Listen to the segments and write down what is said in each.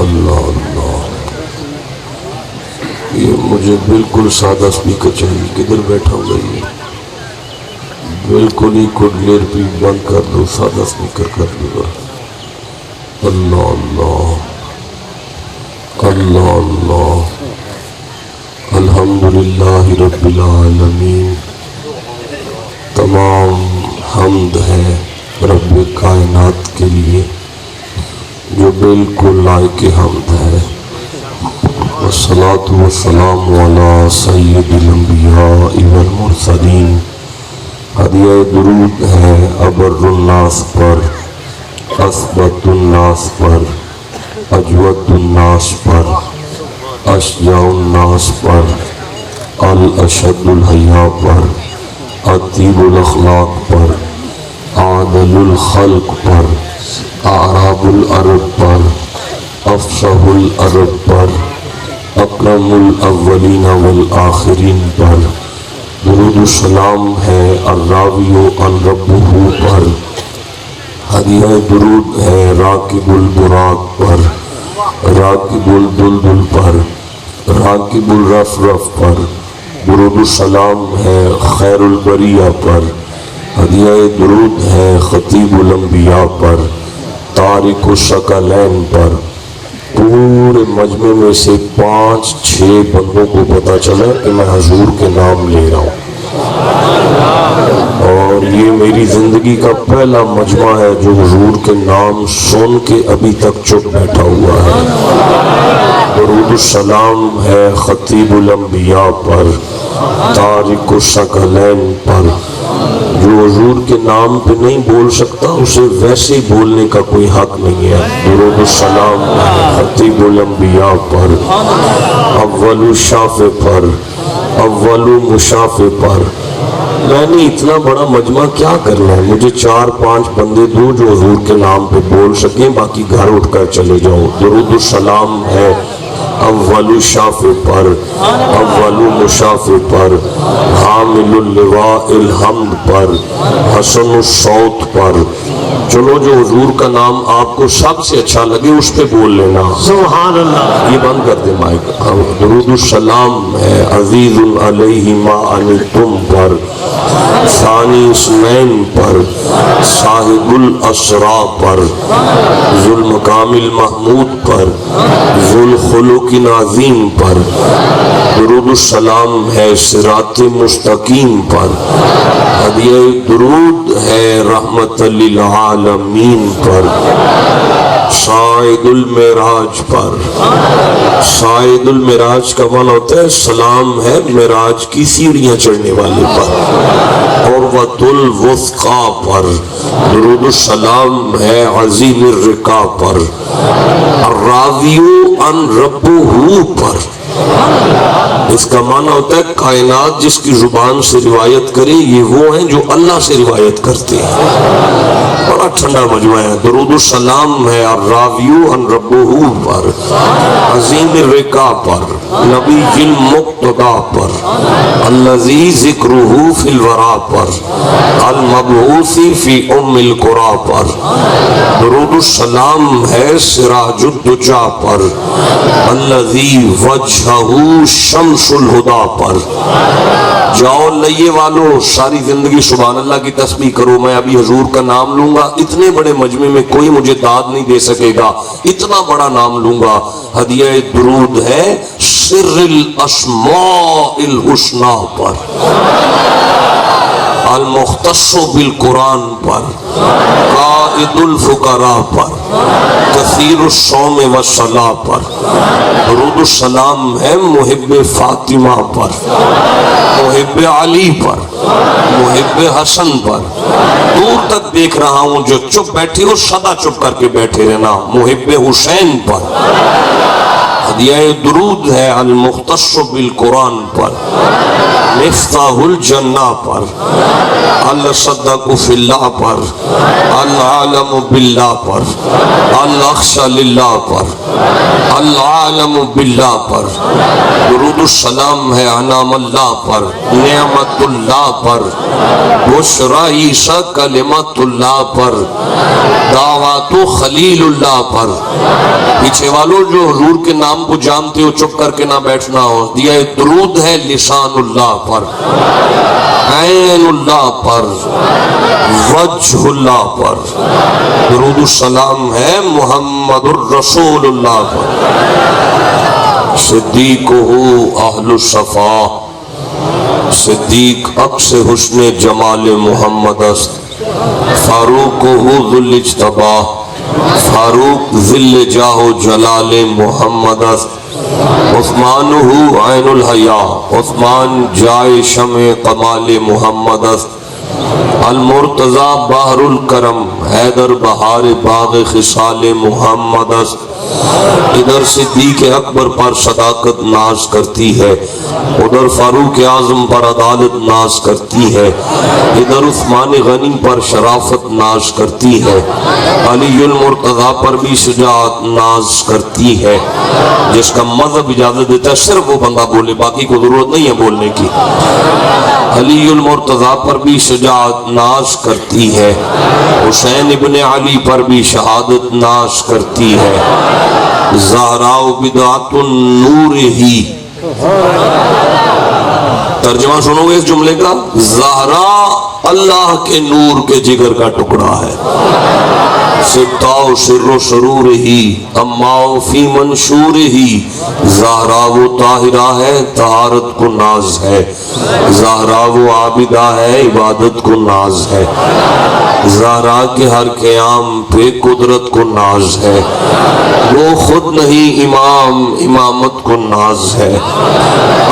اللہ اللہ، یہ مجھے بالکل سادہ سپیکر چاہیے. کدھر بیٹھا ہوں یہ؟ بالکل ہی کڈلیر پی بند کر دو، سادہ سپیکر کر دو. اللہ اللہ اللہ اللہ. الحمدللہ رب العالمین. تمام حمد ہے رب کائنات کے لیے جو بالکل لائق حمد ہے. والصلاة والسلام علی سید الانبیاء والمرسلین. ہدیہ درود ہے ابر الناس پر، اثبت الناس پر، اجود الناس پر، اشجع الناس پر، الاشد الحیاء پر، اطیب الاخلاق پر، عادل الخلق پر، اعراب العرب پر، افصح العرب پر، اکرم الاولین والآخرین پر. درود السلام ہے الراوی عن ربہ پر. ہدیہ درود ہے راکب البراق پر، راکب الدلدل پر، راکب الرفرف پر. درود السلام ہے خیر البریہ پر. ہدیہ درود ہے خطیب الانبیاء پر، طارق الثقلین پر. پورے مجمع میں سے 5-6 بندوں کو پتہ چلا کہ میں حضور کے نام لے رہا ہوں، اور یہ میری زندگی کا پہلا مجمع ہے جو حضور کے نام سن کے ابھی تک چپ بیٹھا ہوا ہے. درود السلام ہے خطیب الانبیاء پر، طارق الثقلین پر. جو حضور کے نام پہ نہیں بول سکتا اسے ویسے ہی بولنے کا کوئی حق نہیں ہے. درود السلام خطیب الانبیاء پر، اول الشافع پر، اول مشافع پر. میں نے اتنا بڑا مجمع کیا کرنا ہے؟ مجھے 4-5 بندے دو جو حضور کے نام پہ بول سکیں، باقی گھر اٹھ کر چلے جاؤ. درود السلام ہے اول شافع پر، اول مشافع پر، حامل اللواء الحمد پر، حسن الصوت پر. چلو جو حضور کا نام آپ کو سب سے اچھا لگے اس پہ بول لینا. سبحان اللہ. یہ بند کر دے مائک. درود السلام ہے عزیز علیہ ما عنتم پر، ثانی اسمین پر، صاحب الاسرا پر، ذو المقام المحمود پر، ذو الخلق عظیم پر. درود السلام ہے صراط مستقیم پر. ہدیہ درود ہے رحمت للعالمین پر، صاعد المعراج پر. صاعد المعراج کا معنی ہوتا ہے سلام ہے معراج کی سیڑھیاں چڑھنے والے پر. عروۃ الوثقی پر. درود السلام ہے عظیم الرقا پر، الراوی عن ربہ پر. اس کا معنی ہوتا ہے کائنات جس کی زبان سے روایت کرے یہ وہ ہیں جو اللہ سے روایت کرتے ہیں. بڑا ٹھنڈا مجمع ہے. درود السلام ہے الراوی عن ربہ پر، عظیم الرقا پر، نبی المقتدی پر، الذی ذکرہ فی الورا پر، المبعوث فی ام القری پر. درود السلام ہے سراج الدجا پر، الذی وجہہ شمس الہدا پر. جاؤ لئے والو ساری زندگی سبحان اللہ کی تسبیح کرو. میں ابھی حضور کا نام لوں گا، اتنے بڑے مجمع میں کوئی مجھے داد نہیں دے سکے گا، اتنا بڑا نام لوں گا. ہدیہ درود ہے سر الاسماء الحسنی پر، المختص بالقرآن پر، قائد الفقراء پر، کثیر الصوم والصلاة پر. درود السلام ہے محب فاطمہ پر، محب علی پر، محب حسن پر. دور تک دیکھ رہا ہوں جو چپ بیٹھے ہو سدا چپ کر کے بیٹھے رہنا. محب حسین پر. یہ درود ہے المختص بالقرآن پر، مفتاح الجنہ پر، الصدق فی اللہ پر، العالم باللہ پر، الاخشى للہ پر، العالم باللہ پر، درود السلام ہے انعام اللہ پر، نعمت اللہ پر، بشرا عیسیٰ کلمت اللہ پر، دعوات خلیل اللہ پر۔ پیچھے والوں جو حضور کے نام کو جانتے ہو چپ کر کے نہ بیٹھنا ہو، دیا درود ہے لسان اللہ پر، عین اللہ پر، وجہ اللہ پر، درود السلام ہے محمد الرسول اللہ پر۔ صدیقہ اہل الصفا، صدیق عکس حسن جمال محمد است، فاروق ذو الاجتبا، فاروق ذل جاہ جلال محمد است، عثمان عین الحیا، عثمان جائے شمع کمال محمد است، المرتضی بحر الکرم، حیدر بہار باغ خصال محمد است۔ ادھر صدیق اکبر پر صداقت ناز کرتی ہے، ادھر فاروق اعظم پر عدالت ناز کرتی ہے، ادھر عثمان غنی پر شرافت ناز کرتی ہے، علی المرتضی پر بھی شجاعت ناز کرتی ہے۔ جس کا مذہب اجازت دیتا ہے صرف وہ بندہ بولے، باقی کو ضرورت نہیں ہے بولنے کی۔ علی المرتضی پر بھی شجاعت ناز کرتی ہے، حسین ابن علی پر بھی شہادت ناز کرتی ہے۔ زہراء بدعۃ النور ہی، ترجمہ سنو گے اس جملے کا، زہرا اللہ کے نور کے جگر کا ٹکڑا ہے، ستاؤ سر و سرور ہی، اماؤ فی منشور ہی، زہرا وہ طاہرہ ہے طہارت کو ناز ہے، زہرا وہ عابدہ ہے عبادت کو ناز ہے، زہرا کے ہر قیام پہ قدرت کو ناز ہے، وہ خود نہیں امام امامت کو ناز ہے۔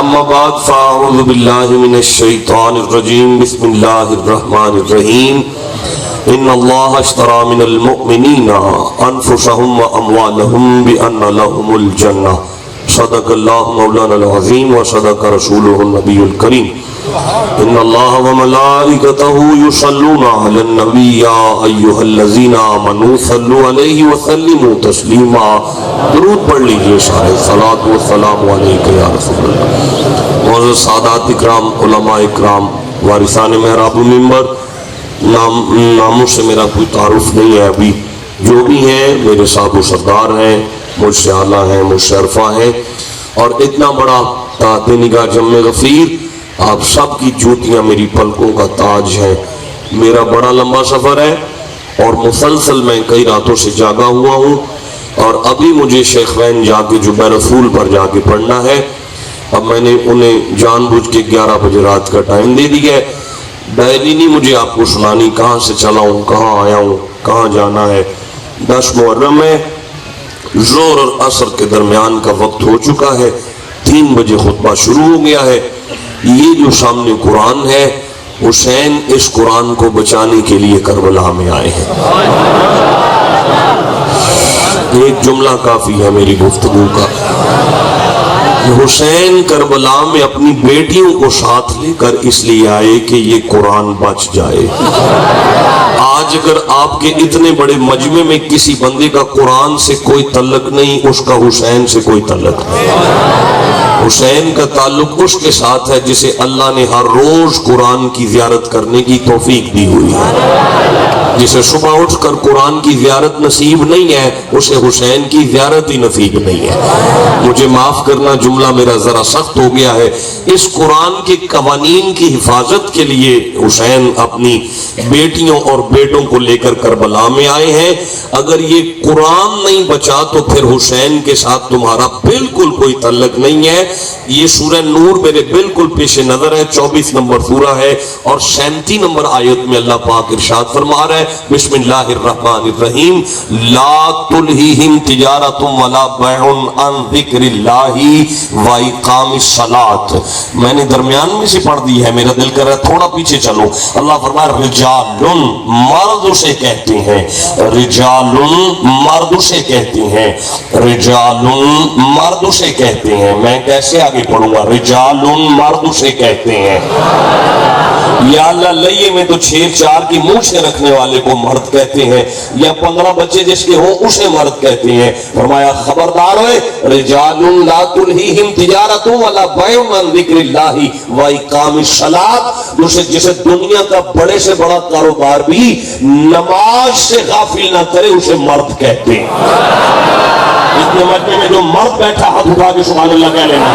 اما بعد فاعوذ باللہ من الشیطان الرجیم، بسم اللہ الرحمن الرحیم۔ ان اللہ اشترى من المؤمنین انفسهم واموالهم بان لهم الجنہ، صدق اللہ مولانا العظیم وصدق رسولہ النبی الکریم۔ ان اللہ وملائکتہ یصلون علی النبی یا ایہا الذین آمنوا صلوا علیہ وسلموا تسلیما۔ درود پڑھ لیجئے سارے، صلاۃ والسلام علیک یا رسول اللہ۔ معزز سادات اکرام، علماء اکرام، وارثان محراب المنبر، ناموں سے میرا کوئی تعارف نہیں ہے ابھی، جو بھی ہیں میرے صاحب و سردار ہیں، مجھ سے اعلیٰ ہیں، مجھ سے عرفہ ہیں، اور اتنا بڑا تحت نگاہ جم غفیر، آپ سب کی جوتیاں میری پلکوں کا تاج ہے۔ میرا بڑا لمبا سفر ہے اور مسلسل میں کئی راتوں سے جاگا ہوا ہوں، اور ابھی مجھے شیخوین جا کے جبہ رسول پر جا کے پڑھنا ہے۔ اب میں نے انہیں جان بوجھ کے 11 بجے رات کا ٹائم دے دیا ہے۔ ڈائری نہیں مجھے آپ کو سنانی، کہاں سے چلا ہوں، کہاں آیا ہوں، کہاں جانا ہے۔ 10 محرم ہے، زور اور عصر کے درمیان کا وقت ہو چکا ہے، 3 بجے خطبہ شروع ہو گیا ہے۔ یہ جو سامنے قرآن ہے، حسین اس قرآن کو بچانے کے لیے کربلا میں آئے ہیں۔ ایک جملہ کافی ہے میری گفتگو کا۔ حسین کربلا میں اپنی بیٹیوں کو ساتھ لے کر اس لیے آئے کہ یہ قرآن بچ جائے۔ آج اگر آپ کے اتنے بڑے مجمع میں کسی بندے کا قرآن سے کوئی تعلق نہیں، اس کا حسین سے کوئی تعلق نہیں۔ حسین کا تعلق اس کے ساتھ ہے جسے اللہ نے ہر روز قرآن کی زیارت کرنے کی توفیق دی ہوئی ہے۔ جسے صبح اٹھ کر قرآن کی زیارت نصیب نہیں ہے، اسے حسین کی زیارت ہی نصیب نہیں ہے۔ مجھے معاف کرنا، جملہ میرا ذرا سخت ہو گیا ہے۔ اس قرآن کے قوانین کی حفاظت کے لیے حسین اپنی بیٹیوں اور بیٹوں کو لے کر کربلا میں آئے ہیں۔ اگر یہ قرآن نہیں بچا تو پھر حسین کے ساتھ تمہارا بالکل کوئی تعلق نہیں ہے۔ یہ سورہ نور میرے بالکل پیش نظر ہے، 24 نمبر سورہ ہے، اور 37 نمبر آیت میں اللہ پاک ارشاد فرما رہا ہے بسم اللہ الرحمن الرحیم لا تلہیہم تجارت ولا بیع عن ذکر اللہ و اقام الصلاۃ. میں نے درمیان میں سے پڑھ دی ہے, میرا دل کر رہا ہے تھوڑا پیچھے چلو. اللہ فرمایا رجال, مرد اسے کہتے ہیں, رجال مرد اسے کہتے ہیں, رجال مرد اسے کہتے ہیں. میں کیسے آگے پڑھوں گا؟ رجال مرد اسے کہتے ہیں. یا اللہ لئیے میں تو 6-4 کی مونچھیں رکھنے والے کو مرد کہتے ہیں, یا 15 بچے جس کے ہوں اسے مرد کہتے ہیں. فرمایا خبردار ہوئے, رجال لا تلہیہم تجارت ولا بیع عن ذکر اللہ و اقام الصلاۃ. جسے دنیا کا بڑے سے بڑا کاروبار بھی نماز سے غافل نہ کرے اسے مرد کہتے ہیں. اتنے مجمع میں جو مرد بیٹھا ہاتھ اٹھا کے سبحان اللہ کہہ لینا.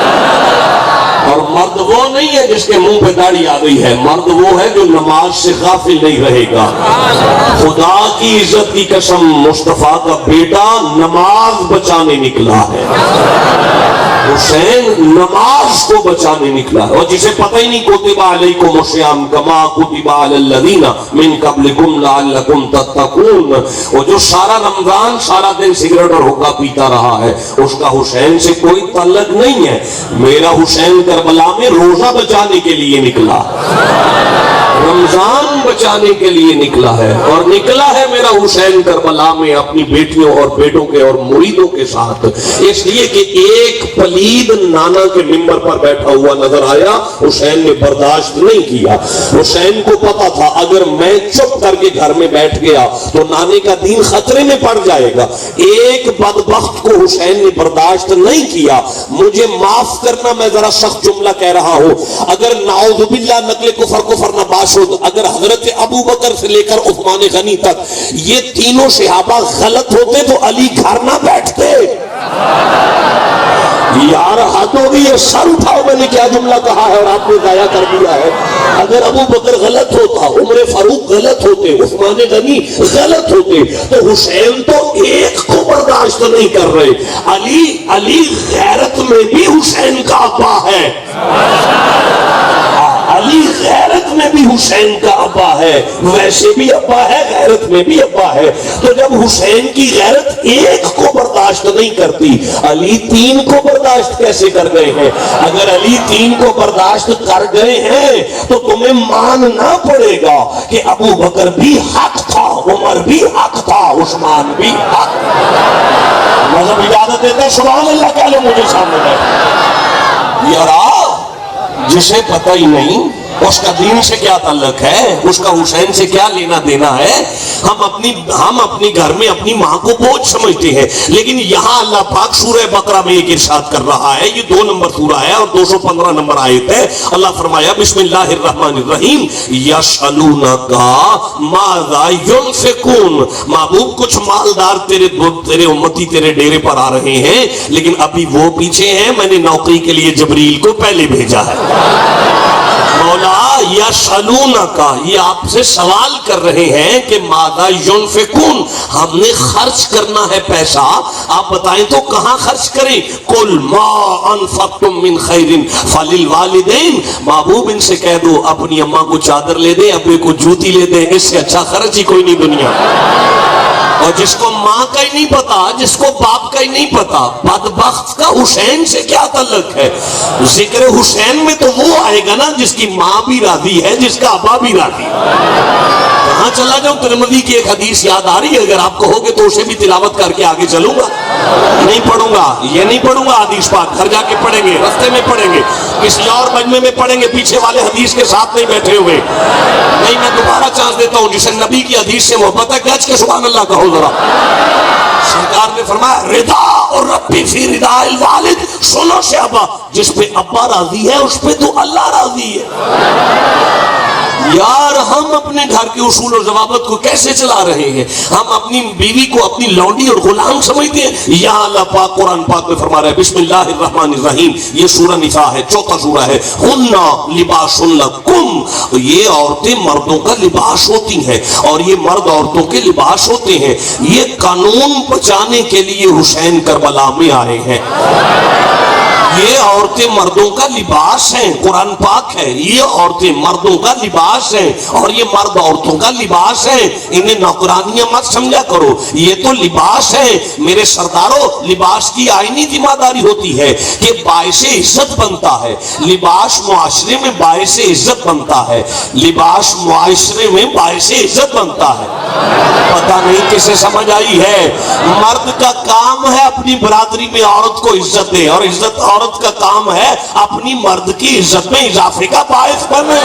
اور مرد وہ نہیں ہے جس کے منہ پہ داڑھی آ گئی ہے, مرد وہ ہے جو نماز سے غافل نہیں رہے گا. خدا کی عزت کی قسم, مصطفیٰ کا بیٹا نماز بچانے نکلا ہے. حسین نماز کو بچانے نکلا ہے, اور جسے پتہ ہی نہیں کتب علیکم الصیام کما کتب علی الذین من قبلکم لعلکم تتقون. وہ جو سارا رمضان سارا دن سگریٹ اور حقہ پیتا رہا ہے اس کا حسین سے کوئی تعلق نہیں ہے. میرا حسین کربلا میں روزہ بچانے کے لیے نکلا, رمضان بچانے کے لیے نکلا ہے, اور نکلا ہے میرا حسین کربلا میں اپنی بیٹیوں اور بیٹوں کے اور مریدوں کے ساتھ. اس لیے کہ ایک پلید نانا کے ممبر پر بیٹھا ہوا نظر آیا, حسین نے برداشت نہیں کیا. حسین کو پتا تھا اگر میں چپ کر کے گھر میں بیٹھ گیا تو نانے کا دین خطرے میں پڑ جائے گا. ایک بدبخت کو حسین نے برداشت نہیں کیا. مجھے معاف کرنا, میں ذرا سخت جملہ کہہ رہا ہوں, اگر نعوذ باللہ نقل کفر نباش ہو, اگر حضرت ابو بکر سے لے کر عثمان غنی تک یہ تینوں صحابہ غلط ہوتے تو علی گھر نہ بیٹھتے. یار حد ہو گئی ہے, سر اٹھاؤ, میں نے کیا جملہ کہا ہے اور آپ نے ضائع کر دیا ہے. اگر ابو بکر غلط ہوتا, عمر فاروق غلط ہوتے, عثمان غنی غلط ہوتے, تو حسین تو ایک کو برداشت نہیں کر رہے. علی غیرت میں بھی حسین کا ابا ہے, علی غیرت میں بھی حسین کا ابا ہے, ویسے بھی ابا ہے, غیرت میں بھی ابا ہے. تو جب حسین کی غیرت ایک کو برداشت نہیں کرتی, علی 3 کو برداشت کیسے کر گئے ہیں؟ اگر علی 3 کو برداشت کر گئے ہیں تو تمہیں ماننا پڑے گا کہ ابو بکر بھی حق تھا, عمر بھی حق تھا, عثمان بھی حق. مذہب اجازت دیتا ہے, سبحان اللہ کہہ لو مجھے سامنے بیٹھ. یار جسے پتہ ہی نہیں اس کا دین سے کیا تعلق ہے, اس کا حسین سے کیا لینا دینا ہے. ہم اپنی گھر میں اپنی ماں کو بوجھ سمجھتے ہیں, لیکن یہاں اللہ پاک سورہ بقرہ میں ایک ارشاد کر رہا ہے, یہ 2 نمبر سورہ ہے اور 215 نمبر آیت ہے. اللہ فرمایا بسم اللہ الرحمن الرحیم یسألونک ماذا ينفقون. محبوب کچھ مالدار تیرے امتی تیرے ڈیرے پر آ رہے ہیں, لیکن ابھی وہ پیچھے ہیں, میں نے نوکری کے لیے جبریل کو پہلے بھیجا ہے. مولا یسألونک, یہ آپ سے سوال کر رہے ہیں کہ ماذا ينفقون, ہم نے خرچ کرنا ہے پیسہ, آپ بتائیں تو کہاں خرچ کریں. قل ما انفقتم من خیر فللوالدین. محبوب ان سے کہہ دو اپنی اماں کو چادر لے دیں, ابے کو جوتی لے دیں, اس سے اچھا خرچ ہی کوئی نہیں دنیا. اور جس کو ماں کا ہی نہیں پتا, جس کو باپ کا ہی نہیں پتا, بدبخت کا حسین سے کیا تعلق ہے. ذکر حسین میں تو وہ آئے گا نا جس کی ماں بھی راضی ہے, جس کا ابا بھی راضی ہے. کہاں چلا جاؤں, ترمذی کی ایک حدیث یاد آ رہی ہے, اگر آپ کہو گے تو اسے بھی تلاوت کر کے آگے چلوں گا. نہیں پڑھوں گا, یہ نہیں پڑھوں گا حدیث پاک, گھر جا کے پڑھیں گے, رستے میں پڑھیں گے, کسی اور مجمع میں پڑھیں گے, پیچھے والے حدیث کے ساتھ نہیں بیٹھے ہوئے. نہیں, میں دوبارہ چانس دیتا ہوں, جسے نبی کی حدیث سے محبت ہے گج کے سبحان اللہ کہو ذرا. سرکار نے فرمایا رضا اور ربی فی رضا الوالد. سنو سے ابا, جس پہ ابا راضی ہے اس پہ تو اللہ راضی ہے. یار ہم اپنے گھر کے اصول اور ضوابط کو کیسے چلا رہے ہیں؟ ہم اپنی بیوی کو اپنی لونڈی اور غلام سمجھتے ہیں. یہاں اللہ پاک قرآن پاک میں فرما رہا ہے بسم اللہ الرحمن الرحیم, یہ سورہ نساء ہے, 4 سورہ ہے. ہن لباس لکم, یہ عورتیں مردوں کا لباس ہوتی ہیں اور یہ مرد عورتوں کے لباس ہوتے ہیں. یہ قانون بچانے کے لیے حسین کربلا میں آئے ہیں. یہ عورتیں مردوں کا لباس ہیں، قرآن پاک ہے، یہ عورتیں مردوں کا لباس ہیں اور یہ مرد عورتوں کا لباس ہے. انہیں نوکرانیاں مت سمجھا کرو، یہ تو لباس ہے. میرے سرداروں، لباس کی آئینی ذمہ داری ہوتی ہے کہ باعث عزت بنتا ہے. لباس معاشرے میں باعث عزت بنتا ہے، لباس معاشرے میں باعث عزت بنتا ہے. پتہ نہیں کسے سمجھ آئی ہے؟ مرد کا کام ہے اپنی برادری میں عورت کو عزت دے، اور عزت عورت کا کام ہے اپنی مرد کی عزت میں اضافے کا باعث بنے.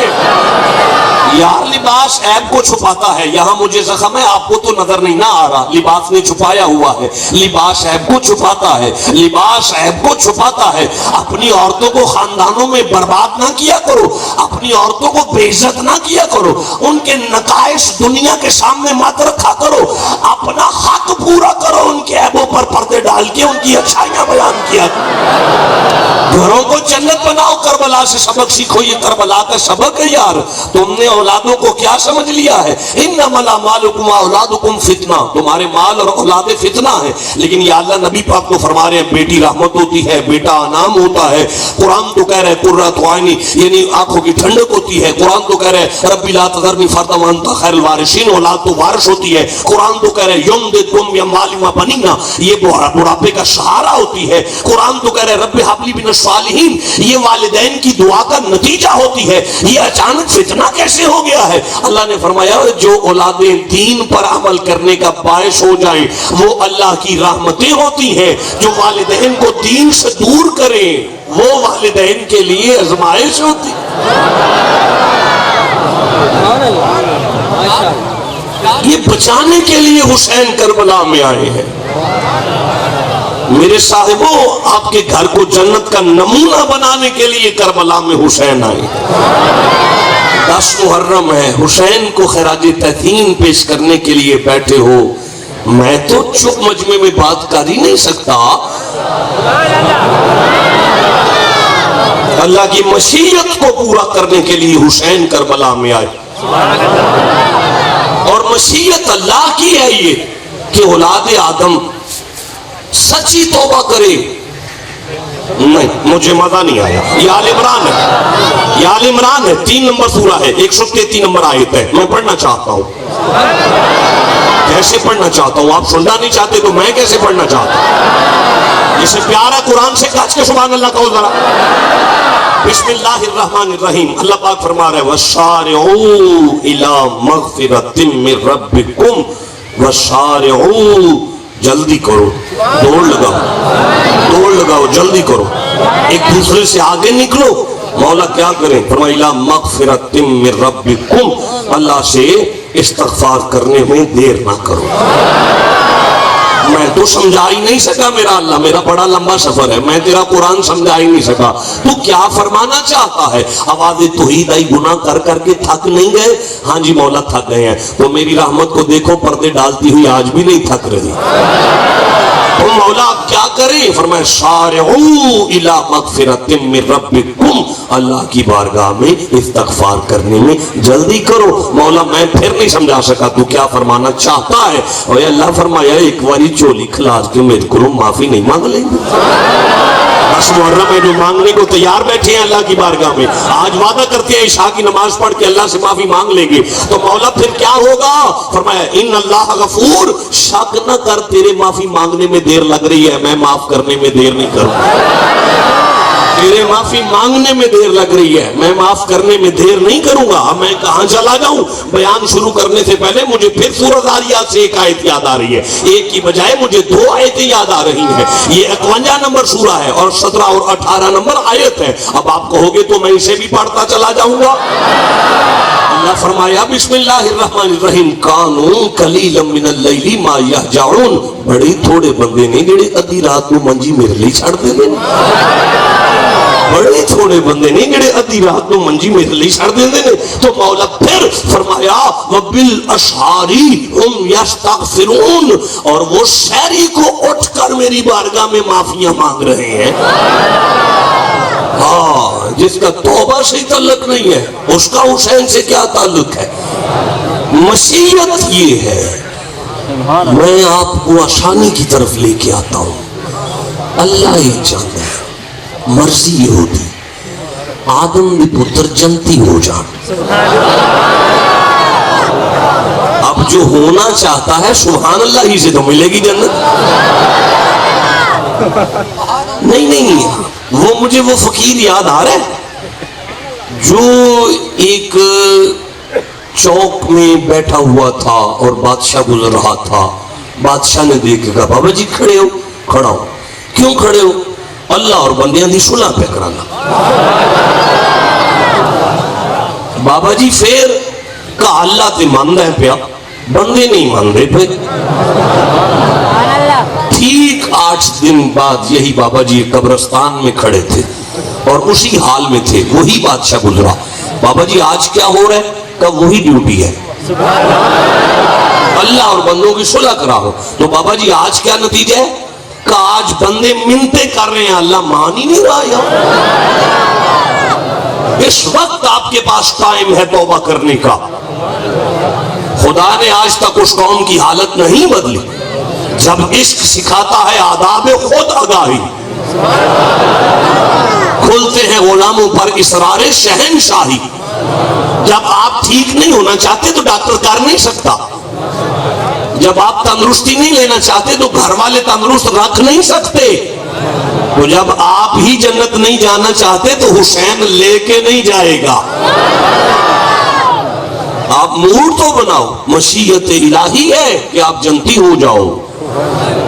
یار لباس عیب کو چھپاتا ہے. یہاں مجھے زخم ہے، آپ کو تو نظر نہیں نہ آ رہا. لباس نے چھپایا ہوا ہے، لباس عیب کو چھپاتا ہے، لباس عیب کو چھپاتا ہے. اپنی عورتوں کو خاندانوں میں برباد نہ کیا کرو، اپنی عورتوں کو بے عزت نہ کیا کرو، ان کے نقائص دنیا کے سامنے مت رکھا کرو. اپنا حق پورا کرو، ان کے عیبوں پر پردے ڈال کے ان کی اچھائیاں بیان کیا کرو. گھروں کو جنت بناؤ. کربلا سے سبق سیکھو، یہ کربلا کا سبق ہے. یار تم نے اولادوں کو کیا سمجھ لیا ہے؟ انما الاعمالکم واولادکم فتنہ، تمہارے مال اور اولاد فتنہ ہے. لیکن یا اللہ نبی پاک تو فرما رہے ہیں بیٹی رحمت ہوتی ہے، بیٹا انعام ہوتا ہے. قرآن تو کہہ رہے ہیں قرۃ عینی، یعنی آنکھوں کی ٹھنڈک ہوتی ہے. قرآن تو کہہ رہے ہیں ربی لا تذرنی فردا وانت خیر الوارثین، اولاد تو وارث ہوتی ہے. قرآن تو کہہ رہے ہیں یمددکم باموال وبنین، یہ بڑھاپے کا سہارا ہوتی ہے. قرآن تو کہہ رہے ہیں رب ھب لی من الصالحین، یہ والدین کی دعا کا نتیجہ ہوتی ہے. یہ اچانک فتنہ کیسے ہو گیا ہے؟ اللہ نے فرمایا جو اولادیں دین پر عمل کرنے کا باعث ہو جائیں وہ اللہ کی رحمتیں ہوتی ہیں. جو والدین کو دین سے دور کریں وہ والدین کے لیے آزمائش ہوتی. یہ بچانے کے لیے حسین کربلا میں آئے ہیں. میرے صاحبوں، آپ کے گھر کو جنت کا نمونہ بنانے کے لیے کربلا میں حسین آئے. 10 محرم ہے، حسین کو خراج تحسین پیش کرنے کے لیے بیٹھے ہو. میں تو چپ مجمع میں بات کر ہی نہیں سکتا. اللہ کی مشیت کو پورا کرنے کے لیے حسین کربلا میں آئے. اور مشیت اللہ کی ہے یہ کہ اولاد آدم سچی توبہ کرے. نہیں مجھے مزہ نہیں آیا. یہ آل عمران ہے، یہ آل عمران ہے، 3 نمبر سورہ ہے، 133 نمبر آیت ہے. میں پڑھنا چاہتا ہوں. کیسے پڑھنا چاہتا ہوں؟ آپ سننا نہیں چاہتے تو میں کیسے پڑھنا چاہتا ہوں؟ جسے پیارا قرآن سے کاج کے سبحان اللہ کہو ذرا. بسم اللہ الرحمن الرحیم. اللہ پاک فرما رہے ہیں وَسَارِعُوا إِلَىٰ مَغْفِرَةٍ مِّن رَبِّكُمْ وَسَارِعُوا، جلدی کرو، دوڑ لگاؤ، جلدی کرو، ایک دوسرے سے آگے نکلو. مولا کیا کریں؟ فرمایا إِلَىٰ مَغْفِرَةٍ مِّن رَبِّكُمْ، اللہ سے استغفار کرنے میں دیر نہ کرو. میں تو سمجھا ہی نہیں سکا میرا اللہ، میرا بڑا لمبا سفر ہے، میں تیرا قرآن سمجھا ہی نہیں سکا. تو کیا فرمانا چاہتا ہے؟ آواز توحید آئی، گناہ کر کر کے تھک نہیں گئے؟ ہاں جی مولا تھک گئے ہیں. تو میری رحمت کو دیکھو پردے ڈالتی ہوئی آج بھی نہیں تھک رہی. تو مولا آپ کیا کریں؟ فرمایا سارعوا الی مغفرۃ من ربکم، اللہ کی بارگاہ میں استغفار کرنے میں جلدی کرو. مولا میں پھر نہیں سمجھا سکا تو کیا فرمانا چاہتا ہے؟ اور اللہ فرمایا ایک باری چولی کھلاس کے میرے کو معافی نہیں مانگ لیں گے. 10 محرم میں جو مانگنے کو تیار بیٹھے ہیں اللہ کی بارگاہ میں، آج وعدہ کرتے ہیں عشاء کی نماز پڑھ کے اللہ سے معافی مانگ لیں گے. تو مولا پھر کیا ہوگا؟ فرمایا ان اللہ غفور، شک نہ کر تیرے معافی مانگنے میں دیر لگ رہی ہے، میں معاف کرنے میں دیر نہیں کروں. تیرے معافی مانگنے میں دیر لگ رہی ہے، میں معاف کرنے میں دیر نہیں کروں گا. میں کہاں چلا جاؤں؟ بیان شروع کرنے سے پہلے مجھے پھر سورۃ ذاریات سے ایک آیت یاد آ رہی ہے، ایک کی بجائے مجھے 2 آیتیں یاد آ رہی ہیں. یہ 51 نمبر سورہ ہے اور 17 اور 18 نمبر آیت ہے. اب آپ کہو گے تو میں اسے بھی پڑھتا چلا جاؤں گا. اللہ فرمایا بسم اللہ الرحمن الرحیم کانوا قلیلا من اللیل ما یہجعون، بڑے تھوڑے بندے نے جڑے ادھی رات کو منجی میرے لیے چھڑ دے دے. بڑے تھوڑے بندے نے جڑے ادھی رات کو منجی میرے لیے چھڑ دے دے. تو مولا پھر فرمایا وبالاسحار هم یستغفرون، اور وہ سحری کو اٹھ کر میری بارگاہ میں معافیاں مانگ رہے ہیں. ہاں جس کا توبہ سے تعلق نہیں ہے اس کا حسین سے کیا تعلق ہے؟ مشیت یہ ہے. میں آپ کو آسانی کی طرف لے کے آتا ہوں. اللہ ہی جانتا ہے مرضی یہ ہوتی آدم دی پتر جنتی ہو جان. اب جو ہونا چاہتا ہے سبحان اللہ ہی سے تو ملے گی جنت. نہیں وہ مجھے وہ فقیر یاد آ رہا ہے جو ایک چوک میں بیٹھا ہوا تھا اور بادشاہ گزر رہا تھا. بادشاہ نے دیکھ کہا بابا جی کھڑے ہو. کھڑا ہو. کیوں کھڑے ہو؟ اللہ اور بندیاں دی صلح پہ کرانا. بابا جی پھر کہا اللہ تے ماندا ہے پیا بندے نہیں ماندے پہ. ٹھیک 8 دن بعد یہی بابا جی قبرستان میں کھڑے تھے اور اسی حال میں تھے. وہی بادشاہ گزرا. بابا جی آج کیا ہو رہا ہے؟ کہ وہی ڈیوٹی ہے اللہ اور بندوں کی صلح کراؤ. تو بابا جی آج کیا نتیجہ ہے؟ کہ آج بندے منتیں کر رہے ہیں اللہ مان ہی نہیں رہا. اس وقت آپ کے پاس ٹائم ہے توبہ کرنے کا. خدا نے آج تک اس قوم کی حالت نہیں بدلی. جب عشق سکھاتا ہے آداب خود آگاہی کھلتے ہیں غلاموں پر اسرار شہنشاہی. جب آپ ٹھیک نہیں ہونا چاہتے تو ڈاکٹر کر نہیں سکتا. جب آپ تندرستی نہیں لینا چاہتے تو گھر والے تندرست رکھ نہیں سکتے. تو جب آپ ہی جنت نہیں جانا چاہتے تو حسین لے کے نہیں جائے گا. آپ موڈ تو بناؤ. مشیت الہی ہے کہ آپ جنتی ہو جاؤ.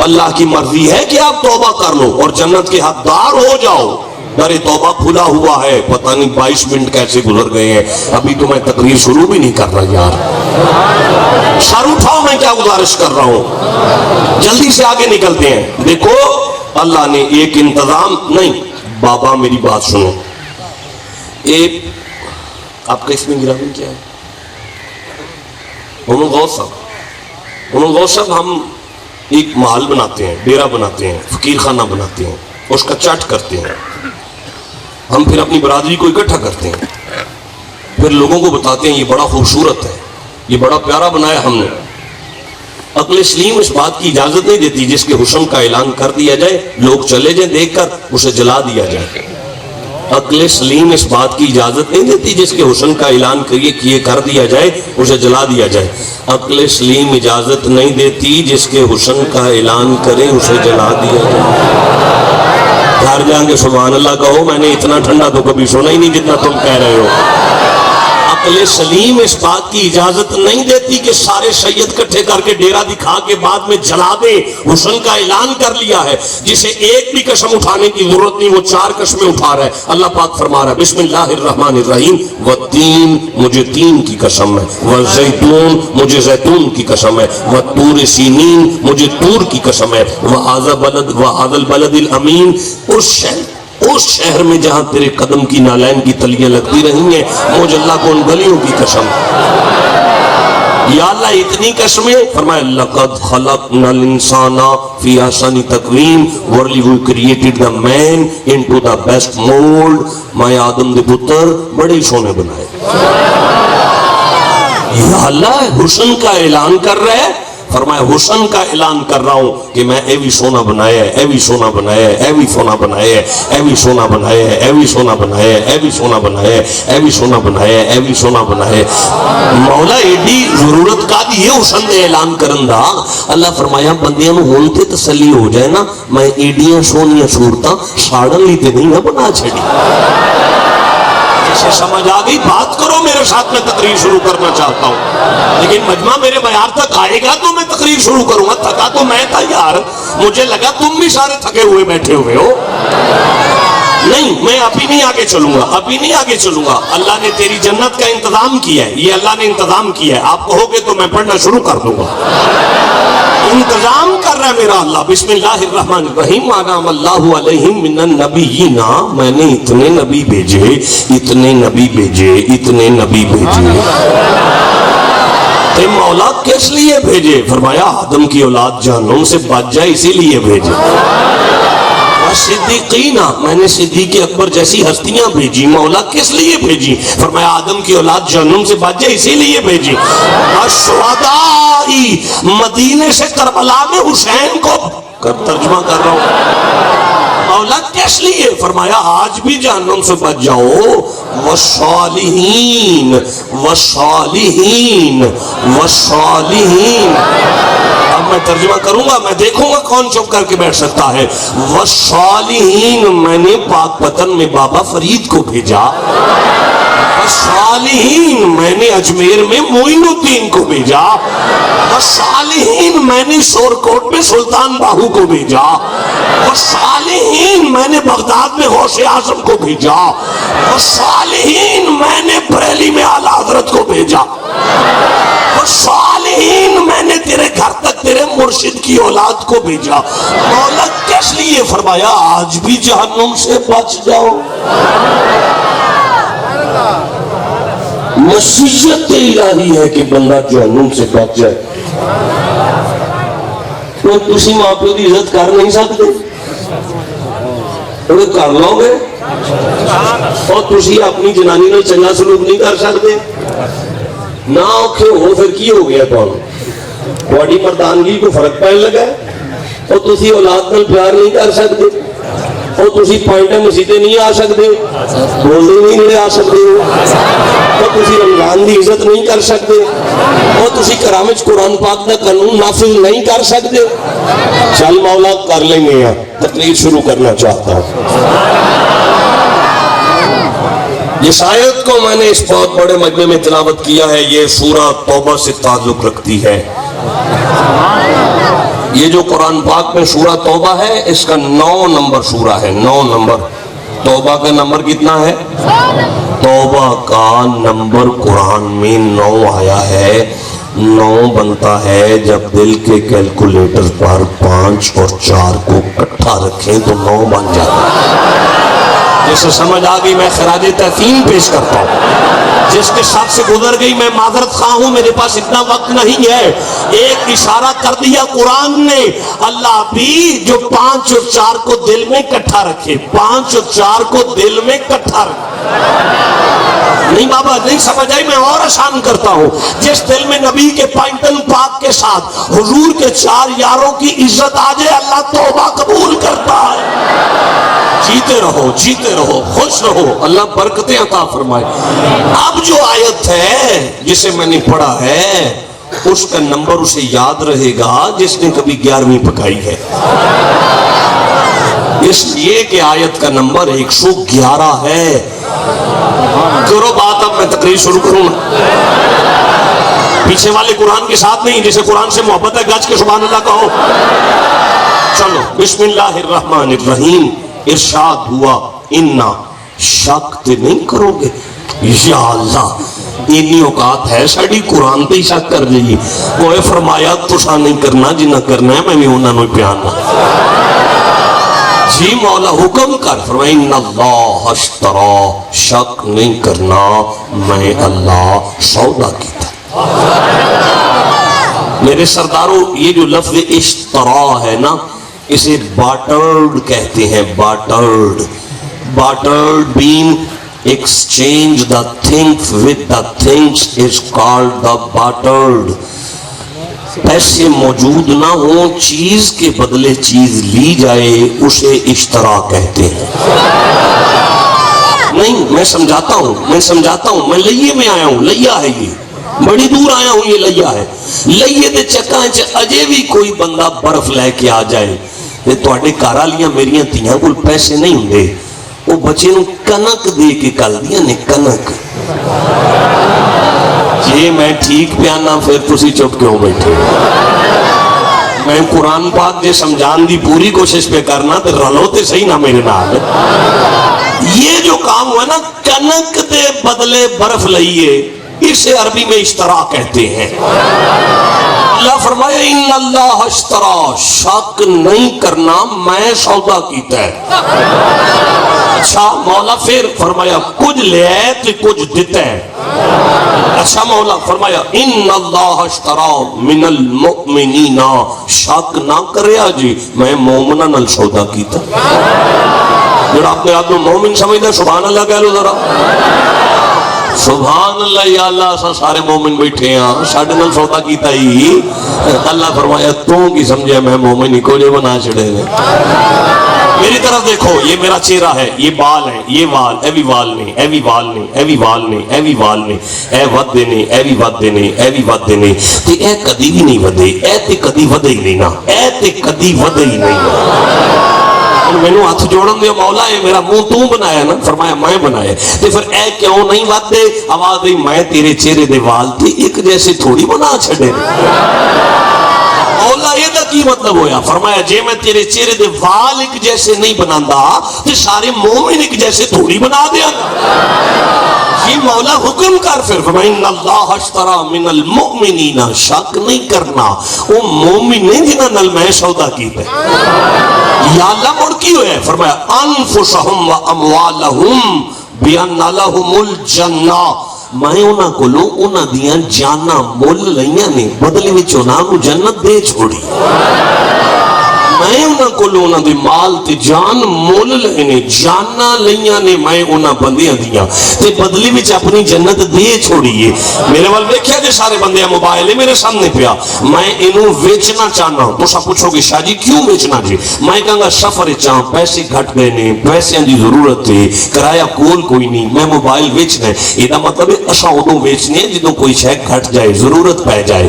اللہ کی مرضی ہے کہ آپ توبہ کر لو اور جنت کے حقدار ہو جاؤ. در توبہ کھلا ہوا ہے. پتہ نہیں 22 منٹ کیسے گزر گئے ہیں. ابھی تو میں تقریر شروع بھی نہیں کر رہا یار. سر اٹھاؤ میں کیا گزارش کر رہا ہوں. جلدی سے آگے نکلتے ہیں. دیکھو اللہ نے ایک انتظام نہیں. بابا میری بات سنو. ایک آپ کا اس میں گرامی کیا ہے؟ غوث صاحب ہم ایک محل بناتے ہیں ڈیرا بناتے ہیں فقیر خانہ بناتے ہیں اس کا چٹ کرتے ہیں. ہم پھر اپنی برادری کو اکٹھا کرتے ہیں پھر لوگوں کو بتاتے ہیں یہ بڑا خوبصورت ہے یہ بڑا پیارا بنایا ہم نے. عقل سلیم اس بات کی اجازت نہیں دیتی جس کے حسن کا اعلان کر دیا جائے لوگ چلے جائیں دیکھ کر اسے جلا دیا جائے. عقل سلیم اس بات کی اجازت نہیں دیتی جس کے حسن کا اعلان کیے کر دیا جائے اسے جلا دیا جائے. عقل سلیم اجازت نہیں دیتی جس کے حسن کا اعلان کرے اسے جلا دیا جائے. گھر جائیں گے سبحان اللہ کہو میں نے اتنا ٹھنڈا تو کبھی سنا ہی نہیں جتنا تم کہہ رہے ہو. عقل سلیم اس بات کی اجازت نہیں دیتی کہ سارے سید کٹھے کر کے ڈیرا دکھا کے بعد میں جلا دے. حسن کا اعلان کر لیا ہے جسے ایک بھی قسم اٹھانے کی ضرورت نہیں وہ 4 قسمیں اٹھا رہا ہے. اللہ پاک فرما رہا ہے بسم اللہ الرحمن الرحیم والتین مجھے تین کی قسم ہے والزیتون مجھے زیتون کی قسم ہے والطور سینین مجھے طور کی قسم ہے وہذا البلد الامین اس شہر میں جہاں تیرے قدم کی نالین کی تلیاں لگتی رہی ہیں مجھ اللہ کو ان گلیوں کی قسم. یا اللہ اتنی قسمیں. فرمایا لقد خلقنا الانسان فی احسن تقویم verily we created the man into the best mould. میں آدم دے پتر بڑے سونے بنائے. یا اللہ حسن کا اعلان کر رہے ہیں. فرمایا حسن کا اعلان کر رہا ہوں کہ میں ایوی سونا بنایا ہے ایوی سونا بنایا ہے ایوی سونا بنایا ہے ایوی سونا بنایا ہے ایوی سونا بنایا ہے ایوی سونا بنایا ہے ایوی سونا بنایا ہے ایوی سونا بنایا ہے. مولا ایڈی ضرورت کا دی یہ حسن دے اعلان کرن دا. اللہ فرمایا بندیاں نو ہون تے تسلی ہو جائے نا میں ایڈیاں سونیاں صورتاں ساڑن لی تے نہیں نہ بنا چھڑی. جسے سمجھ آ گئی بات کرو میرے ساتھ میں تقریر شروع کرنا چاہتا ہوں لیکن مجمع میرے معیار تک آئے گا تو میں تقریر شروع کروں گا. تھکا تو میں تھا یار. مجھے لگا تم بھی سارے تھکے ہوئے بیٹھے ہوئے ہو. نہیں میں ابھی نہیں آگے چلوں گا ابھی نہیں آگے چلوں گا. اللہ نے تیری جنت کا انتظام کیا ہے یہ اللہ نے انتظام کیا ہے. آپ کہو گے تو میں پڑھنا شروع کر دوں گا. انتظام کر رہا ہے میرا اللہ. بسم اللہ الرحمن الرحیم. انعم اللہ علیہم من النبیین. میں نے اتنے نبی بھیجے اتنے نبی بھیجے اتنے نبی بھیجے. مولا کس لیے بھیجے؟ فرمایا آدم کی اولاد جہنم سے بچ جائے اسی لیے بھیجے. صدیقین میں نے صدیق اکبر جیسی ہستیاں بھیجی. مولا کس لیے بھیجی؟ فرمایا آدم کی اولاد جہنم سے بچ جائے اسی لیے بھیجی. الشہداء مدینے سے کربلا میں حسین کو ترجمہ کر رہا ہوں. مولا کس لیے؟ فرمایا آج بھی جہنم سے بچ جاؤ. والصالحین والصالحین والصالحین. اب میں ترجمہ کروں گا, میں دیکھوں گا کون چپ کر کے بیٹھ سکتا ہے. والصالحین, میں نے پاک پتن میں بابا فرید کو بھیجا. والصالحین, میں نے اجمیر میں معین الدین کو بھیجا. والصالحین, میں نے شورکوٹ میں سلطان باہو کو بھیجا. والصالحین, میں نے بغداد میں غوث اعظم کو بھیجا. والصالحین, میں نے بریلی میں اعلیٰ حضرت کو بھیجا. والصالحین, میں نے تیرے گھر تک تیرے مرشد کی اولاد کو بھیجا. مولا کس لیے؟ فرمایا آج بھی جہنم سے بچ جاؤ. مشیت الہی ہے کہ بندہ جہنم سے بچ جائے. تو تسی ماں پیو کی عزت کر نہیں سکتے, کر لو گے. اور تسی اپنی جنانی نال چنگا سلوک نہیں کر سکتے, نہ اوکھے ہو پھر کی ہو گیا؟ تھوڑی مردانگی کو فرق پہن لگا ہے. اور تسی اولاد نال پیار نہیں کر سکتے, اور تسی پوائنٹیں مسیطے نہیں آ سکتے, بولنے نہیں لے آ سکتے, اور تسی رمضان دی عزت نہیں کر سکتے, اور تسی کرامچ قرآن پاک دا قانون نافذ نہیں کر سکتے. چل مولا کر لیں گے. تقریر شروع کرنا چاہتا ہوں. جس آیت کو میں نے اس بہت بڑے مجمع میں تلاوت کیا ہے, یہ سورہ توبہ سے تعلق رکھتی ہے. یہ جو قرآن پاک میں سورہ توبہ ہے, اس کا 9 نمبر سورہ ہے. 9 نمبر. توبہ کا نمبر کتنا ہے؟ توبہ کا نمبر قرآن میں 9 آیا ہے. 9 بنتا ہے جب دل کے کیلکولیٹر پر 5 اور 4 کو اکٹھا رکھیں تو 9 بن جاتا ہے. جسے سمجھ آ گئی میں خراج تحسین پیش کرتا ہوں. جس کے ساتھ سے گزر گئی میں معذرت خواہ ہوں, میرے پاس اتنا وقت نہیں ہے. ایک اشارہ کر دیا قرآن نے, اللہ بھی جو 5 اور 4 کو دل میں اکٹھا رکھے. 5 اور 4 کو دل میں اکٹھا رکھے. نہیں بابا نہیں سمجھ آئی, میں اور آسان کرتا ہوں. جس دل میں نبی کے پینٹن پاک کے ساتھ حضور کے 4 یاروں کی عزت آ جائے, اللہ توبہ قبول کرتا ہے. جیتے رہو, جیتے رہو, خوش رہو, اللہ برکتیں عطا فرمائے. اب جو آیت ہے جسے میں نے پڑھا ہے, اس کا نمبر اسے یاد رہے گا جس نے کبھی 11ویں پکائی ہے. اس لیے کہ آیت کا نمبر 111 ہے. کرو بات, اب میں تقریر شروع کروں. پیچھے والے قرآن کے ساتھ نہیں, جسے قرآن سے محبت ہے گج کے سبحان اللہ کہو. چلو بسم اللہ الرحمن الرحیم. ارشاد ہوا انا, شک تے نہیں کرو گے؟ یا اللہ اینی اوقات ہے ساڑی قرآن تے شک کر جائیے. وہ فرمایا تسا نہیں کرنا, جنہ کرنا ہے میں بھی انہوں نے پیانا. جی مولا حکم کر. فرمایا ان اللہ اشترا, شک نہیں کرنا میں اللہ سودا کیتا. میرے سرداروں, یہ جو لفظ اشترا ہے نا, اسے بارٹرڈ کہتے ہیں. Bartered. Bartered been exchange the things with the things is called the bartered. پیسے موجود نہ ہوں, چیز کے بدلے چیز لی جائے, اسے اشترا کہتے ہیں. نہیں میں سمجھاتا ہوں, میں لئیے میں آیا ہوں. لیا ہے یہ, بڑی دور آیا ہوں, یہ لیا ہے. لئیے دے چکاں چ اجے بھی کوئی بندہ برف لے کے آ جائے, تواڈے گھر والیاں میریاں تیاں کول پیسے نہیں ہوندے, وہ بچے نوں کنک دے کے کل دیاں نے. کنک. جی میں ٹھیک پیانا پھر تسی چپ کیوں بیٹھے؟ میں قرآن پاک جے سمجھان دی پوری کوشش پہ کرنا تو رلو تے صحیح نہ میرے نال. یہ جو کام ہوا نا, کنک دے بدلے برف لئیے, اسے عربی میں اشترا کہتے ہیں. اللہ فرمایا ان اللہ اشترا, شک نہیں کرنا میں سودا کیتا ہے. اچھا مولا پھر فرمایا کچھ لے تو کچھ دیتا ہے. اچھا مولا فرمایا ان اللہ اشترا من المؤمنین, شک نہ کریا جی میں مومنہ نال سودا کیتا. جڑا اپنے آپ میں مومن سمجھتا سبحان اللہ کہہ لو ذرا. سبحان اللہ, یا اللہ سا سارے مومن بیٹھے ہیں, ساڑھے نال سودا کیتا ہی. اللہ فرمایا تو کی سمجھے میں مومن ہی کو جو بنا چھڑے گئے. میری طرف دیکھو، یہ میرا چہرہ ہے، یہ بال ہے، یہ وال، اے بھی وال نہیں، اے بھی وال نہیں، اے بھی وال نہیں، اے بھی وال نہیں، اے ود نہیں، اے بھی ود نہیں، اے بھی ود نہیں، تے اے کدی بھی نہیں ودے، اے تے کدی ودے ہی نہیں نا، اے تے کدی ودے ہی نہیں نا۔ مینوں ہاتھ جوڑن دے مولا، اے میرا منہ تو بنایا نا، فرمایا میں بنایا، تے پھر اے کیوں نہیں ودے؟ آواز دی میں تیرے چہرے دے وال تے ایک جیسے تھوڑی بنا چھڑے۔ مولا یہ دا کی مطلب ہویا؟ فرمایا جے میں تیرے چہرے دے وال ایک جیسے نہیں بناندا تے سارے مومن ایک جیسے تھوڑی بنا دیا۔ یہ مولا حکم کر، پھر فرمایا ان اللہ اشترى من المؤمنین، شک نہیں کرنا وہ مومن نہیں جنہاں نال میں سودا کیتا ہے۔ یا اللہ مڑ کی ہویا؟ فرمایا انفسہم و اموالہم بان لہم الجنہ، میں انہاں کو لو انہاں دیاں جانا مول لیاں نے، بدلے وچ انہاں کو جنت دے چھوڑی۔ میں انہاں کو لو انہاں دے مال تے جان مول لینے، جانا لیاں نے میں انہاں بندیاں دیاں تے بدلے وچ اپنی جنت دے چھوڑیے۔ میرے وال ویکھیا جے سارے بندے موبائل میرے سامنے پیا، میں انہوں ویچنا چاہنا ہوں۔ تو سب پوچھو گے شاہ جی کیوں ویچنا جی؟ میں کہاں گا سفر چاہاں، پیسے گھٹ گئے نے، پیسے دی ضرورت ہے، کرایہ کول کوئی نہیں، میں موبائل ویچنا ہے۔ یہ مطلب ہے اساں ادوں ویچنے ہیں جدوں کوئی شے گھٹ جائے، ضرورت پہ جائے،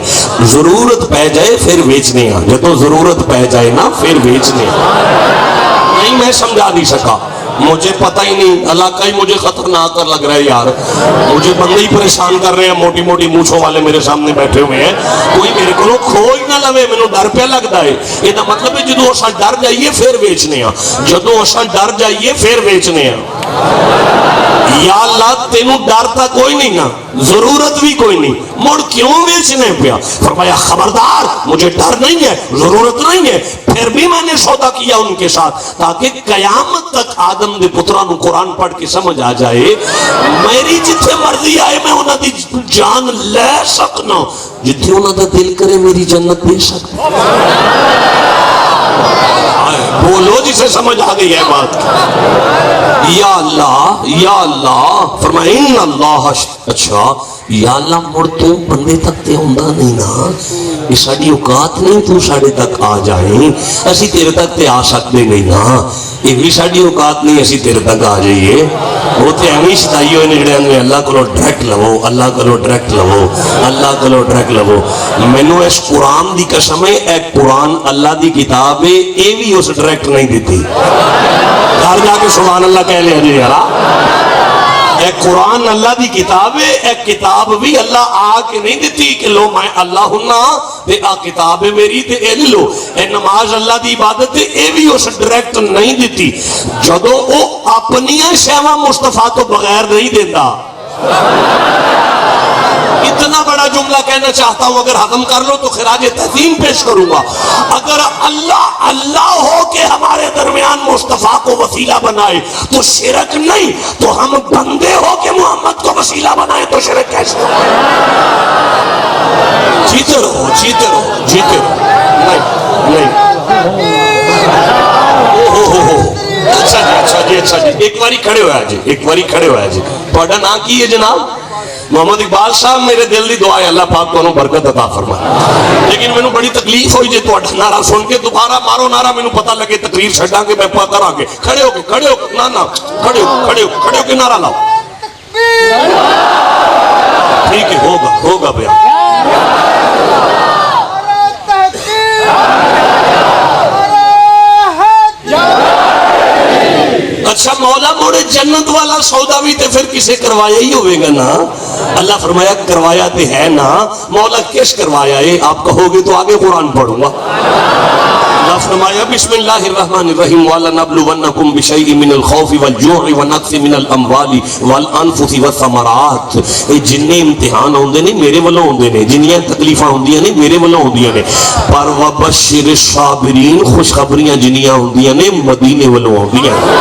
ضرورت پہ جائے پھر ویچنے ہیں، جدوں ضرورت پہ جائے نا پھر بیچنے۔ نہیں میں سمجھا نہیں سکا، مجھے پتہ ہی نہیں، علاقہ ہی مجھے خطرناک لگ رہا ہے یار، مجھے بندے ہی پریشان کر رہے ہیں، موٹی موٹی مونچھوں والے میرے سامنے بیٹھے ہوئے ہیں، کوئی میرے کو کھو ہی نہ لوے، میں ڈر پہ لگتا ہے۔ یہ مطلب ہے جدو اساں ڈر جائیے پھر بیچنے ہیں، جدو اساں ڈر جائیے پھر بیچنے ہیں۔ یا اللہ تینوں ڈر تھا کوئی نہیں نا، ضرورت بھی کوئی نہیں، مڑ کیوں بیچنے پیا؟ فرمایا خبردار مجھے ڈر نہیں ہے، ضرورت نہیں ہے، پھر بھی میں نے سودا کیا ان کے ساتھ تاکہ قیامت تک آدم دے پترانو قرآن پڑھ کے سمجھ آ جائے میری جتھے مرضی آئے میں انہاں دی جان لے سکنا، جتھے انہاں دا دل کرے میری جنت دے سکنا۔ بولو جسے سمجھ آ گئی ہے بات۔ یا اللہ فرمائے ان اللہ، اچھا یا اللہ مڑ تو بندے تک تے ہوندہ نہیں نا، یہ ساڑی اوقات نہیں تو ساڑے تک آ جائیں، اسی تیرے تک تے آ سکتے نہیں نا، یہ بھی ساڑی اوقات نہیں اسی تیرے تک آ جائیے۔ وہ تے ہمیں شتائی ہوئے نگڑے ہوں اللہ کو ڈریکٹ لو، اللہ کو ڈریکٹ لو، اللہ کو ڈریکٹ لو۔ میں نے اس قرآن دی قسم ہے، ایک قرآن اللہ دی کتاب ہے، اے بھی اس ڈریکٹ نہیں دیتی۔ گھر جا کے سبحان اللہ کہہ لیا جی یارا، ایک قرآن اللہ دی کتاب ہے، ایک کتاب بھی اللہ آ کے نہیں دیتی کہ لو میں اللہ ہننا تے آ کتاب ہے میری تے اے لو، اے نماز اللہ دی عبادت ہے، اے بھی اس ڈائریکٹ نہیں دیتی۔ جدو وہ اپنی شیواں مصطفیٰ تو بغیر نہیں دیتا۔ اتنا بڑا جملہ کہنا چاہتا ہوں، اگر ہضم کر لو تو خراج تحسین پیش کروں گا۔ اگر اللہ ہو کے ہمارے درمیان مصطفیٰ کو وسیلہ بنائے تو شرک نہیں، تو ہم بندے ہو کے محمد کو وسیلہ بنائے تو شرک کیسے ہو؟ جیتے رہو جیتے رہو جیتے رہو، نہیں اچھا جی ایک باری کھڑے ہوا جی، ایک باری کھڑے ہوا جی۔ پڑھا نہ کی ہے جناب محمد اقبال صاحب، میرے دل دی دعا ہے اللہ پاک کو برکت عطا فرمائے، لیکن میں نے بڑی تکلیف ہوئی جی تو نعرہ سن کے دوبارہ مارو نعرہ، میں نے پتہ لگے تقریر چھڑا کے میں پتہ آ کے کھڑے ہو کے کھڑے ہو کے نعرہ لاؤ۔ ٹھیک ہے ہوگا بھیا۔ اچھا مولا موڑے جنت والا سودا بھی تے پھر کسے کروایا ہی ہوئے گا نا؟ اللہ فرمایا کروایا تے ہے نا، مولا کس کروایا ہے؟ آپ کہو گے تو آگے قرآن پڑھوں گا۔ اللہ فرمایا بسم اللہ الرحمن الرحیم وَلَنَبْلُوَنَّكُمْ بِشَيْءٍ مِّنَ الْخَوْفِ وَالْجُوعِ وَنَقْصٍ مِّنَ الْأَمْوَالِ وَالْأَنفُسِ وَالثَّمَرَاتِ۔ یہ جننے امتحان ہوندے نے میرے والوں ہوندے نے، جنیاں تکلیفاں ہوندیاں نے میرے والوں ہوندیاں نے، پر وَبَشِّرِ الصَّابِرِينَ خوشخبریاں جنیاں ہوندیاں نے مدینے والوں ہوندیاں نے۔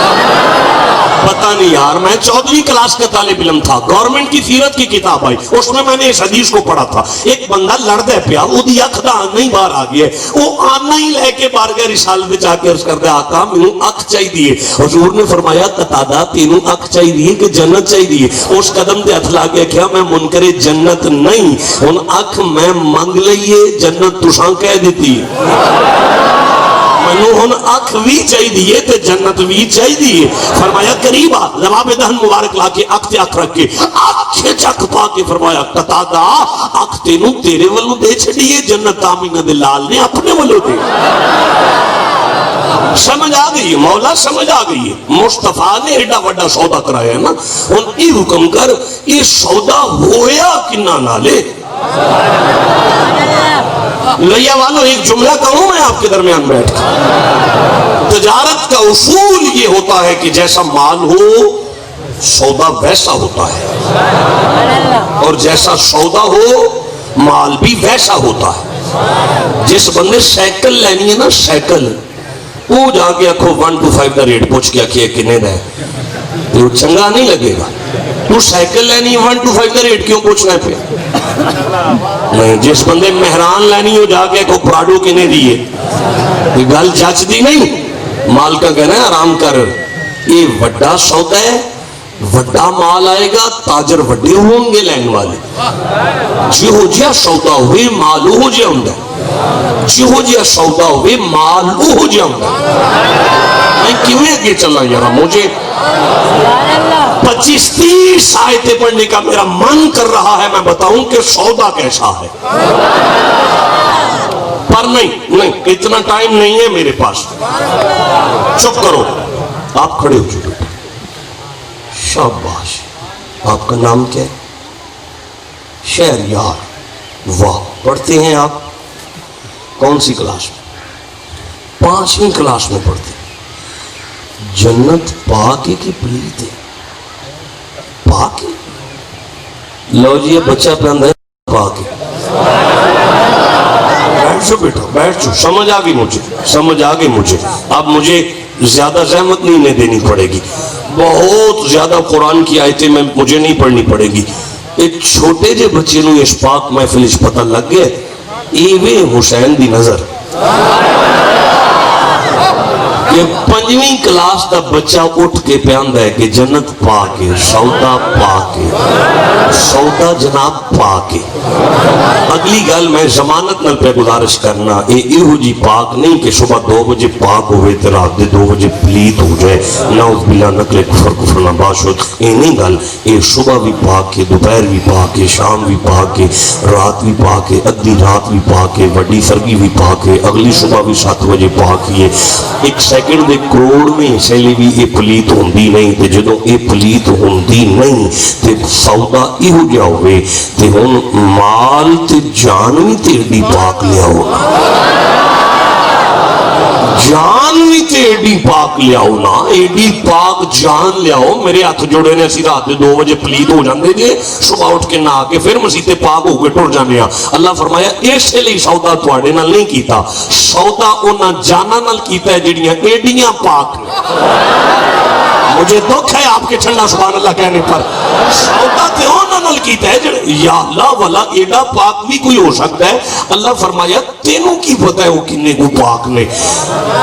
پتہ نہیں یار، میں 14ویں کلاس کا طالب علم تھا، گورنمنٹ کی سیرت کی کتاب آئی، اس میں نے اس حدیث کو پڑھا تھا۔ ایک بندہ لڑدے پیا، وہ دی اکھ دا آنا ہی باہر آ گیا، وہ آنا ہی لے کے بارگاہ رسالت وچ آ کے عرض کردے آقا مینوں اکھ چاہیے۔ حضور نے فرمایا قتادہ تینوں اکھ چاہیے کہ جنت چاہیے؟ اس قدم تے ہتھ لا کے کیا میں منکر جنت نہیں، ہن اکھ میں منگ لئیے جنت تساں کہہ دیتی۔ مینوں ہن اکھ بھی چاہیے تے جنت بھی چاہیے. فرمایا قریب آ, جواب دہن مبارک لا کے اکھ تے اکھ رکھ کے اکھ چک پا کے فرمایا قتادہ اکھ تینوں تیرے والوں دے چھڑیے, جنت آمینہ دے لال نے اپنے والوں دے. سمجھ آ گئی ہے, مولا سمجھ آ گئی ہے. مصطفیٰ نے ایڈا وڈا سودا کرایا ہے نا, ان کی حکم کر یہ سودا ہویا کنہ نالے. لیا والو ایک جملہ کہوں میں آپ کے درمیان بیٹھ کے, تجارت کا اصول یہ ہوتا ہے کہ جیسا مال ہو سودا ویسا ہوتا ہے, اور جیسا سودا ہو مال بھی ویسا ہوتا ہے. جس بندے سائیکل لینی ہے نا سائیکل, وہ جا کے آکھو 1 to 5 دا ریٹ پوچھ کے آکھے کنے دا ہے, تو چنگا نہیں لگے گا. تو سائیکل لینی 1 to 5 دا ریٹ کیوں پوچھنا ہے پہ نہیں. جس بندے مہران لینی ہو جا کے آکھو پراڈو کنے دیئے, یہ گل جچ دی نہیں. مال کا کہنا ہے آرام کر, یہ وڈا سودا ہے, وڈا مال آئے گا, تاجر وڈے ہوں گے لین والے. جی ہو جیا سودا ہوئے مال ہو جیا ہوں گا, جی ہو جیا سودا ہوئے مال ہو جیا ہوں گا. میں کیوں آگے چلا یہاں, مجھے 25-30 آیتیں پڑھنے کا میرا من کر رہا ہے, میں بتاؤں کہ سودا کیسا ہے, پر نہیں اتنا ٹائم نہیں ہے میرے پاس. چپ کرو, آپ کھڑے ہو چکے. شاباش, آپ کا نام کیا ہے؟ شہریار. واہ, پڑھتے ہیں آپ کون سی کلاس میں؟ 5ویں کلاس میں پڑھتے. جنت پاک کی پلیت ہے, پاک. لو جی یہ بچہ پہن ہے پاک. بیٹھ جو بیٹا بیٹھ جو, سمجھ آ گئی مجھے, سمجھ آ گئی مجھے. اب مجھے زیادہ زحمت نہیں دینی پڑے گی, بہت زیادہ قرآن کی آیتیں میں مجھے نہیں پڑھنی پڑے گی. ایک چھوٹے جے بچے نو اس پاک محفل اس پتہ لگ گئے ایوے حسین دی نظر کہ 5ویں کلاس دا بچہ اٹھ کے پیاندا ہے کہ جنت پاک ہے, سودا پاک ہے, سودا جناب پاک ہے. اگلی گل میں ضمانت نال پہ گزارش کرنا, ایہو جی پاک نہیں کہ صبح 2 بجے پاک ہوئے تے رات دے 2 بجے پلیت ہو جائے. نعوذ باللہ نقل کفر نہ باشد. اے نہیں گل, اے صبح بھی پاک ہے, دوپہر بھی پاک ہے, شام بھی پاک ہے, رات بھی پاک ہے, ادھی رات بھی پاک ہے, وڈی سرگی بھی پاک ہے, اگلی صبح بھی 7 بجے پاک ہے. ایک سیکنڈ دے کروڑ میں سیلی بھی اے پلیت ہوندی نہیں, تے جدوں اے پلیت ہوندی نہیں تے سودا ایہو جا ہوئے تے ہن مال تے جان بھی تیڑی پاک لیا ہونا, جان بھی تیڑی پاک لیا ہونا, ایڈی پاک جان لیا ہو. میرے ہاتھ جوڑے نے اسی رات 2 بجے پلیت ہو جاندے جے, صبح اٹھ کے نہا کے پھر مسیتے پاک ہو کے ٹر جانے. اللہ فرمایا اس لیے سودا تواڈے نال نہیں کیتا, سودا انہاں جاناں نال کیتا ہے جڑیاں ایڈیاں پاک نے. مجھے دکھ ہے آپ کے ٹھنڈا سبحان اللہ کہنے پر. سودا تے انہاں نال کیتا ہے جڑے, یا اللہ والا ایڈا پاک بھی کوئی ہو سکتا ہے. اللہ فرمایا تینوں کی پتہ ہے وہ کنے کو پاک نے,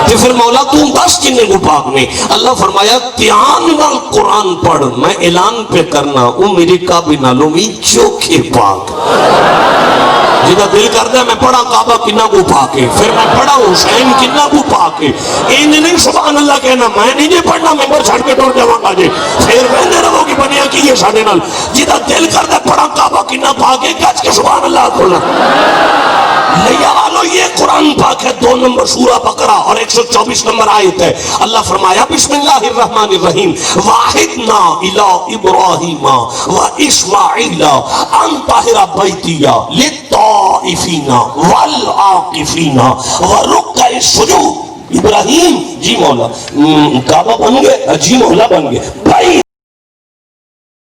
تے پھر مولا تم دس کنے کو پاک نے. اللہ فرمایا دھیان نال قرآن پڑھ, میں اعلان پہ کرنا وہ میرے کعبے نالوں بھی چوکھے پاک. جدا دل کرتا ہے میں پڑھا کعبہ کنہ کو پاک ہے, پھر میں پڑھا حسین کنہ کو پاک ہے. انہیں نہیں سبحان اللہ کہنا, میں نہیں جے پڑھنا ممبر چھڑ کے ٹور جاواں گا جے, پھر میں رہو کی بنیا کی یہ ساڑھے نال. جدا دل کرتا ہے پڑھا کعبہ کنہ پاک ہے, گج کے سبحان اللہ کھولا. لیا والو یہ قرآن پاک ہے, 2 نمبر سورہ بقرہ اور 124 نمبر آیت ہے. اللہ فرمایا بسم اللہ الرحمن الرحیم, واحدنا الی ابراہیم و اسماعیل ان طہر بیتی للطائفین والعاکفین ورکع السجود. ابراہیم جی مولا, کعبہ بن گئے, جی مولا بن گئے. بھائی